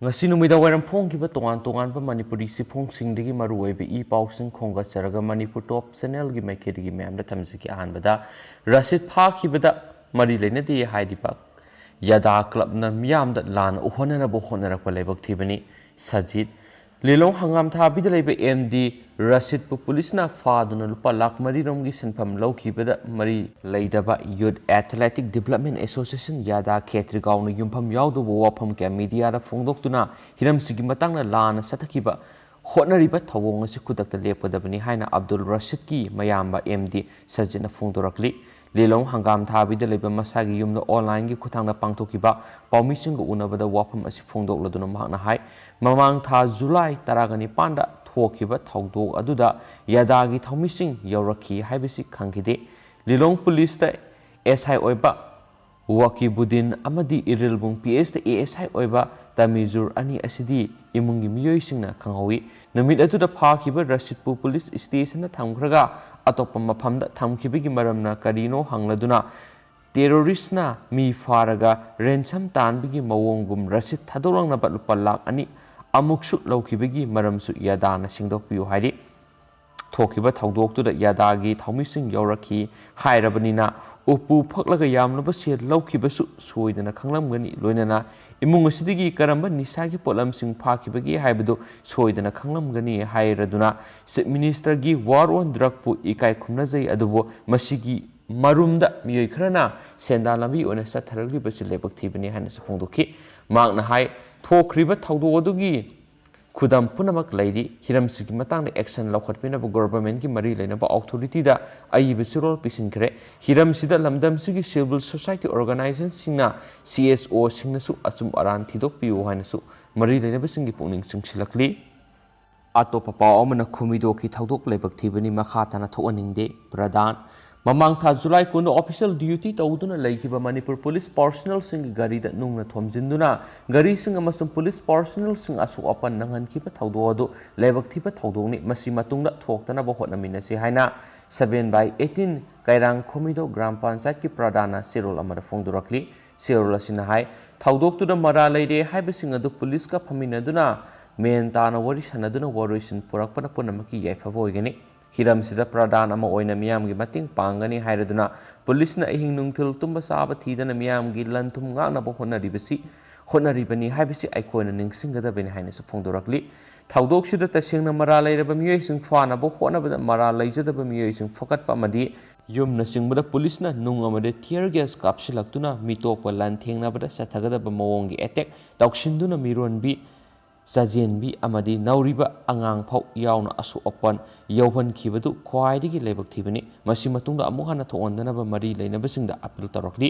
ngasi numida wairam phongkiba tongan Manipuri siphongsingdagi maruoiba pausing khongatsaraga Manipur top channel gi maikedi gi memda thamsiki ahanbada Rasid phakibada mari leinadi haidiba yada club na miyamda lan uhonana bo honara palebak thibani sajid Lilong hangam thabida leiba MD Rasid pu police na faduna lupa lak mari romgi senpam laukibada mari leidaba Youth Athletic Development Association yada khetri gaunu yumpham yaudu bo wafam ke media ra phongdoktuna hiram sigi matangna lan sathakiba hotnariba thawong asi kudakta lepadabani haina Abdul Rashid ki mayamba MD sajina phongdorakli Lilong hangam thabida leiba masagi yumna online gi kuthangna pangthokiba paumising go unabada wafam asi phongdokladuna mahna hai mamang tha July taragani panda thokiba thawdok aduda yadagi thaumising yaurakhi haibisi khangkide Lilong police ta SI oiba Wakibudin amadi irilbung PS ta ASI oiba Tamizur ani asidi imungi miyoisingna khanghawi Numit aduda phakiba Rashidpur police station na thamkhraga atoppa maphamda thamkhibigi maramna karino hangladuna terrorist na mi faraga ransom tanbigi mawonggum Rashid thadorangna lupa lak ani amuksu laukibigi maramsu yadana singdokpiu haidi thokiba thawdoktuda yadagi thaumising yaurakhi hairabanina upu phaklaga yamnaba se laukibasu soidana khanglamgani loinana imung asidigi karamba nisagi polamsing phakibagi haibadu soidana khanglamgani hairaduna chief minister gi war on drug pu ikai khumnajai adubo masigi marumda miyoi khrana senda lambi ona satharagli basi lebak thibani hana safongdoki magna hai thokriba thawdo adugi Kudam punamak laidi hiram sigi matang action laukhatpina bu government ki mari leina ba authority da ai bisirol pisinkre hiram sida lamdam sigi civil society organization singna CSO singna su asum aran thidok piu haina su mari leina bisingi pungning singsilakli atopa paw amana khumido ki thawdok lebak thibani makha tana thoaningde pradhan Mamang tha July kuno official duty tawduna laikiba Manipur police personnel sing gari da nungna thomjinduna gari sing amasum police personnel sing asu apan nangan kiba thawdo adu lebak thiba thawdongni masi matungda thoktana bo hotnamina se haina 7/18 kairang khomido gram panchayat ki pradana sirol amara phongdurakli sirol asina hai thawdoktuda mara leire haibasing adu police ka phaminaduna men tana wari sanaduna waroisin purakpana punamaki yaifaba oigani Hiram sida pradhan ama oina miyamgi mating pangani hairaduna police na ihing nungthil tumba saba thidana miyamgi lanthum ngana bo honaribani haibisi aikoina ningsingada beni haina su phongdorakli thawdok sida tasingna mara leiraba miyoising fana bo honabada mara leijadaba miyoising fakatpa amadi yumna singbada police na nung amade tear gas kapsilaktuna mitokpa lanthengna sathagadaba mawongi attack tawksinduna mironbi Sajenbi amadi nauriba angang phau yauna asu opan yauhan khibadu khwaidigi lebak thibani masi matungda amu hana thoondanaba mari leinabasingda appeal tarakli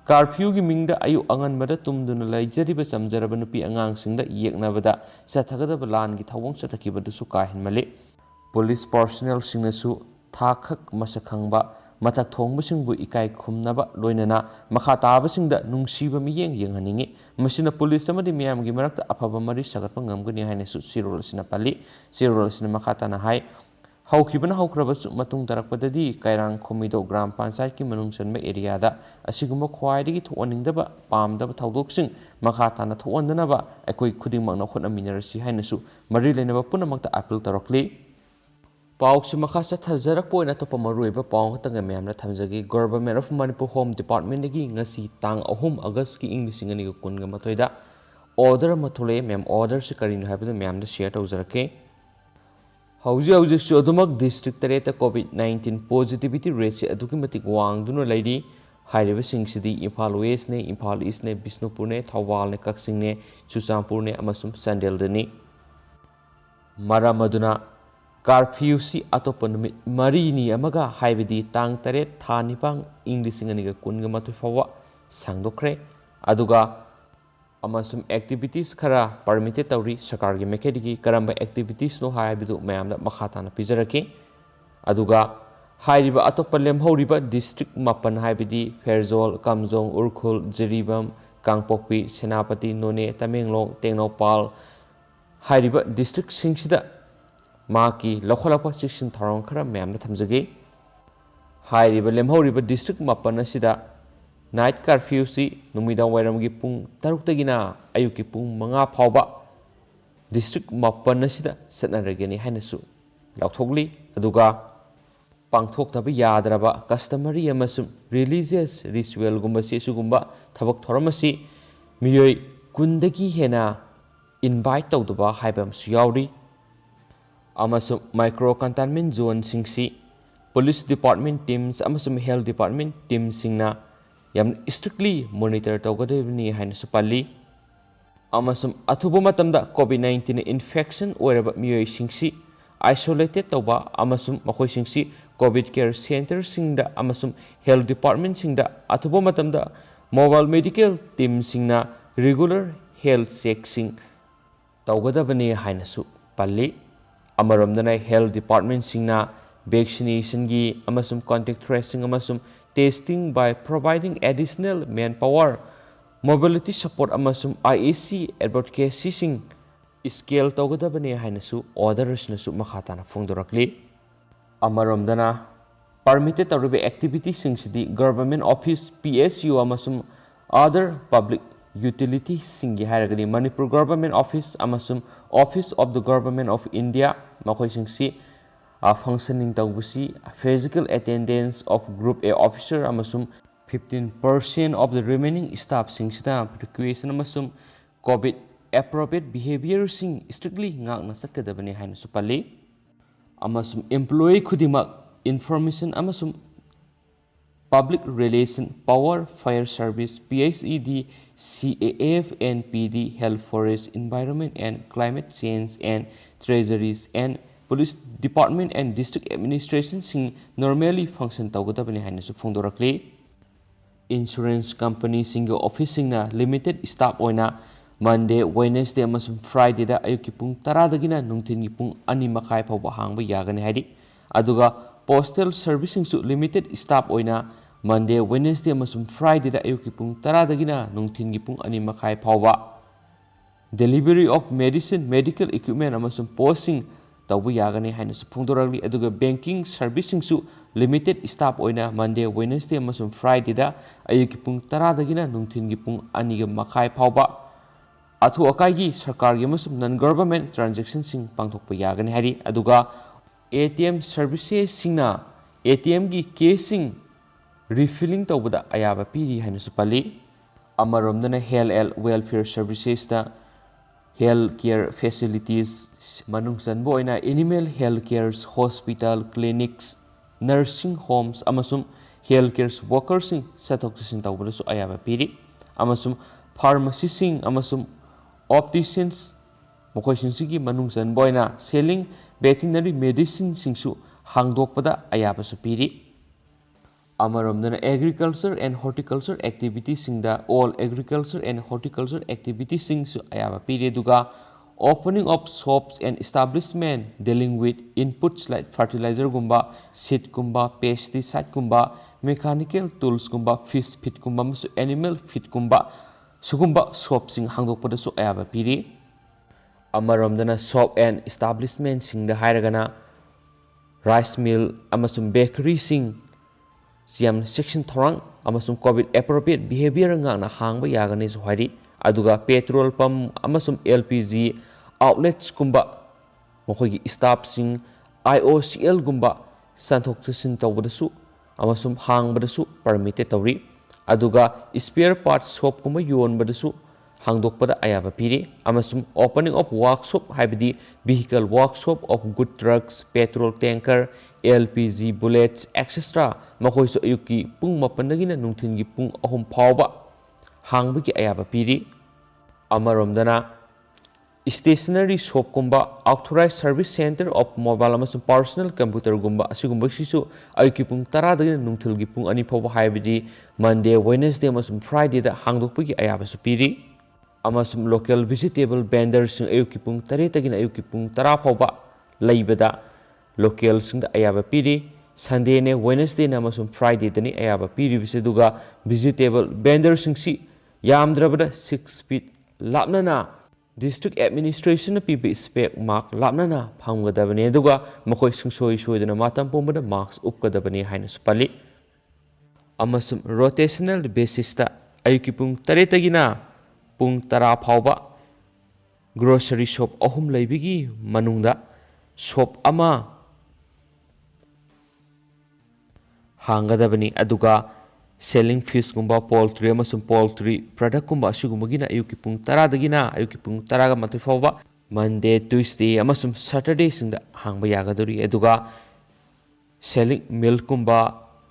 curfew gi mingda ayu anganbada tumduna laijariba samjaraba nupi angang singda yeknabada sathagadaba lan gi thawong sathakibadu su kahinmali police personnel singnasu thakak masakhangba matak thongbasingbu ikai khumnaba loinana makha tabasingda nungsiba miyeng yenghaningi masina police amadi miyamgi marakta afaba mari sagatpa ngamgani haina su sirol sina pali sirol sina makhatana hai haukibana haukrabasu matung tarakpadadi kairang khomido gram panchayat ki manung chanba area da asigumba khwaidigi thoaningdaba pamdaba thawdoksing makhatana thoandanaba akoi khudingmakna hotnaminarasi haina su mari leinaba punamakta appeal tarakli Pauksi makasa thajarak poina to pamaruiba paung tanga memna thamjagi Government of Manipur Home Department gi ngasi tang ahum August ki English ngani ko kunga matoida order mathule mem order se karin haibada memna share tawjarake hauji su adumak district tareta COVID-19 positivity rate se aduki matik wangduna laidi hairiba singsidi Imphal West ne Imphal East ne Bisnupur ne Thawal ne Kaksing ne Chuchampur ne amasum Sandel dani maramaduna Curfew si atop numit marini amaga haibidi tang tare thanipang English nganiga kunga matu fawa Sangdokle aduga amasum activities khara permitted tawri sakar gi mekedigi karamba activities no haibidu mayamda makhatana pijarake aduga hairiba atop lemhoriba district mapan haibidi Ferzol Kamjong Urkhul Jiribam Kangpokpi Senapati None Tamenglong Tengnopal hairiba district singsida Maki lokhalapa section tharong khara memna thamjage hairiba lemhoriba district mapana sida night curfew si numida wairam gi pung 6 tagina ayuki pung 5 phawba district mapan asida satnaragani hainasu lauthogli aduga pangthokthaba yadraba customary amasum religious ritual gumba si sugumba thabak thoramasi miyoi kundagi hena invite tawduba haibam su yauri amasum micro containment zone singsi police department teams amasum health department teams singna yam strictly monitor tawgadebni hainasu palli amasum athuba matamda covid-19 infection oiraba miyoi singsi isolated tawba amasum makhoi singsi covid care center singda amasum health department singda athuba matamda mobile medical team singna regular health check sing tawgadabani hainasu palli amaramdana health department singna vaccination gi amasum contact tracing amasum testing by providing additional manpower mobility support amasum IAC advocacy sing scale tawgadabani hainasu orders nasu makhatana phongdorakli amaramdana permitted tawribe activity singsi government office PSU amasum other public utility singi hairagani Manipur government office amasum office of the government of India makhoi singsi functioning tawbusi physical attendance of group A officer amasum 15% of the remaining staff singsida precaution amasum covid appropriate behavior sing strictly ngakna satkadabani haina supali amasum employee khudimak information amasum public relation power fire service PHED CAF and PD health forest environment and climate change and treasuries and police department and district administration sing normally function tawgadabani haina su phongdorakli insurance company single office singna limited staff oina Monday Wednesday amasum Friday da ayuki pung 10 dagina nungthin gi pung 2 makhai phawba hangba yagani haidi aduga postal servicing su limited staff oina Monday Wednesday amasum Friday da ayuki pung 10 dagina nungthin gi pung 2 makhai phawba delivery of medicine medical equipment amasum posting tawbu yagani haina su phongdoragli aduga banking servicing su limited staff oina Monday Wednesday amasum Friday da ayuki pung 10 dagina nungthin gi pung 2 makhai phawba athu akai gi sarkar gi amasum non government transaction sing pangthokpa yagani hari aduga ATM services singna ATM gi casing refilling tawbada ayaba piri haina su pali amaromdana health and welfare services da health care facilities manungsan boina animal health care hospital clinics nursing homes amasum health care workers sing sathok sin tawbada su ayaba piri amasum pharmacy sing amasum opticians mokhoi singsigi manungsan boina selling veterinary medicine singsu hangdokpada ayaba su piri amaromdana agriculture and horticulture activities singda all agriculture and horticulture activities singsu ayaba piri duga opening of shops and establishment dealing with inputs like fertilizer gumba seed gumba pesticide gumba mechanical tools gumba fish feed gumba musu animal feed gumba sugumba shop sing hangdokpada su ayaba piri amaromdana shop and establishment singda hairagana rice mill amasum bakery sing siam section thorang amasum covid appropriate behavior ngana hangba yagani su hairi aduga petrol pump amasum LPG outlets kumba mokhoi staff sing IOCL gumba santhok sin tawbadasu amasum hangbadasu permitted tawri aduga spare parts shop kumba yonbadasu hangdokpada ayaba piri amasum opening of workshop haibidi vehicle workshop of good trucks petrol tanker LPG bullets etc makhoi su ayuki pung mapandagina nungthin gi pung 3 phawba hangbagi ayaba piri amaromdana stationary shop kumba authorized service center of mobile amasum personal computer gumba asigumba sisu ayuki pung 10 dagina nungthil gi pung 2 phawba haibidi Monday Wednesday amasum Friday da hangdokpagi ayaba su piri amasum local vegetable vendors sing ayuki pung 8 dagina ayuki pung 10 phawba leibada local sing da ayaba piri Sunday ne Wednesday na amasum Friday dani ayaba piri biseduga vegetable vendors sing si yamdrabada 6 feet lapnana district administration na pibi spec mark lapnana phamgadabani aduga makhoi singsoi soidana matam pombada marks upkadabani haina supali amasum rotational basis ta ayuki pung 8 tagina pung 10 phawba grocery shop ahum leibigi manungda shop ama hangadabani aduga selling fish gumba poultry amasum poultry product gumba asugumagina ayuki pung 10 dagina ayuki pung 10 ga matai fawba Monday Tuesday amasum Saturday singda hangba yagadori aduga selling milk gumba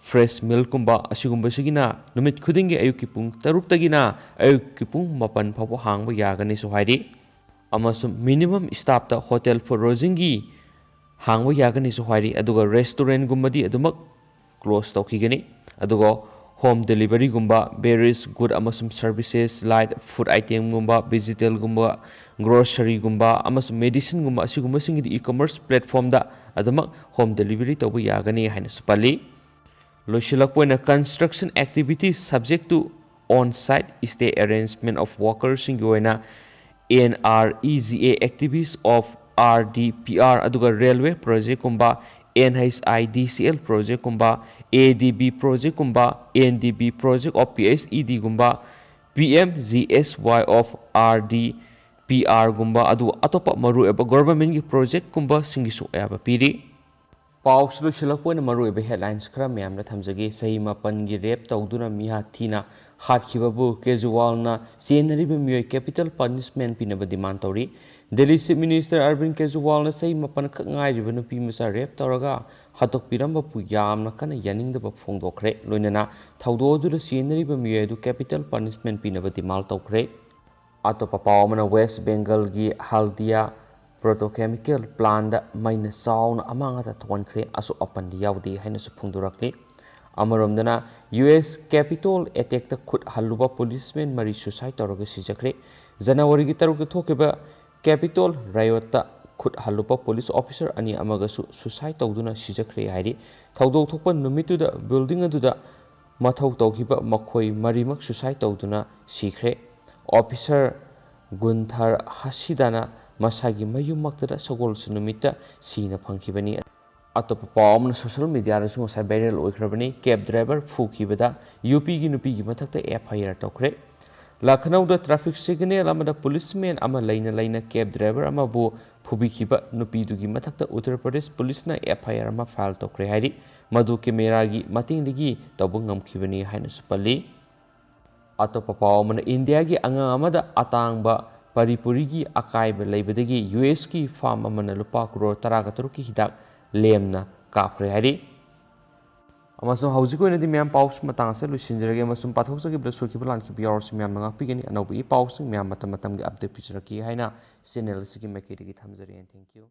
fresh milk gumba asugumba sigina numit khudingi ayuki pung 6 dagina ayuki pung 8 fawba hangba yagani so hairi amasum minimum staff ta hotel for lodging hangba yagani so hairi aduga restaurant gumbadi adumak close tawkigani adugo home delivery gumba various good amasum services like food item gumba vegetable gumba grocery gumba amasum medicine gumba asigumba singi e-commerce platform da adumak home delivery tawba yagani haina supali loisilakpoina construction activities subject to on-site stay arrangement of workers singi oina NREGA activities of RDPR aduga railway project gumba NHIDCL project gumba ADB project gumba NDB project of PSED gumba PMGSY of RDPR gumba adu atopa maru eba government gi project gumba singisu eba piri paus lu silakpoina maru eba headlines khara myamna thamjagi sahi mapan gi rape tawduna miha thina हाथखिबाबु केजरीवालना चेनरिबा मियोय capital punishment पिनबा demand तौरी Delhi chief minister Arvind केजरीवालना सही मपन खक ngairiba nupi masa रेप तौरगा हतोक पिरंबा पु यामना कन यानिंगदबा फोंगदोखरे लोइनना थौदोदुर चेनरिबा मियोय दु कैपिटल पनिशमेंट पिनबा डिमांड तौखरे अतोपा पावमना वेस्ट बंगाल गी हल्दिया प्रोटोकेमिकल प्लांट माइना चाउना अमांगा थोनखरे असु अपन यावदि हाइनसु फोंदोरखले अमरमदना US कैपिटल अटैक ता खुद हल्लुबा पुलिसमैन मरी सुसाइड तौरगा सिजखरे जनवरी की तरुक थोकेबा कैपिटल रायोता खुद हल्लुबा पुलिस ऑफिसर अनि अमगसु सुसाइड तौदुना सिजखरे हाइरि थौदोक थोकपा नुमितुदा बिल्डिंग अदुदा मथौ तौखिबा मखोय मरीमक सुसाइड तौदुना सिखरे ऑफिसर गुंथर हसीदाना मसागी मयुमक्तदा सगोलसु नुमिता सीना फंखिबनी अतोप पावमन सोशल मीडिया रसु सा वायरल ओइखरबनी कैब ड्राइवर फुखिबदा यूपी की नुपी की मथकता FIR तौखरे लखनऊ द ट्रैफिक सिग्नल अमदा पुलिसमैन अमा लैना कैब ड्राइवर अमा बो फुबिखिबा नुपी दुगी मथकता उत्तर प्रदेश पुलिसना FIR अमा फाइल तौखरे हाइरि मधु कैमेरा की मतिंगदगी तौब ngमखिबनी हाइना सुपल्ली अतोप पावमन इंडिया की अंगा अमदा अतांगबा परिपुरी की अकाइब लैबदगी US की फार्म अमना लुपा करोड़ 13 की हिदाक लेमना काफरे हाइरि अमसुम हौजिकोइनदि म्याम पाउस मतांगसे लुसिनजरगे अमसुम पाथौजगे सुखिबा लानखिबा यावरस म्याम ngakpigani अनौबि पाउस म्याम मतम मतम के अपडेट पिचरकी हाइना चैनल सिगी मेकेरिगी थमजरी एंड थैंक यू।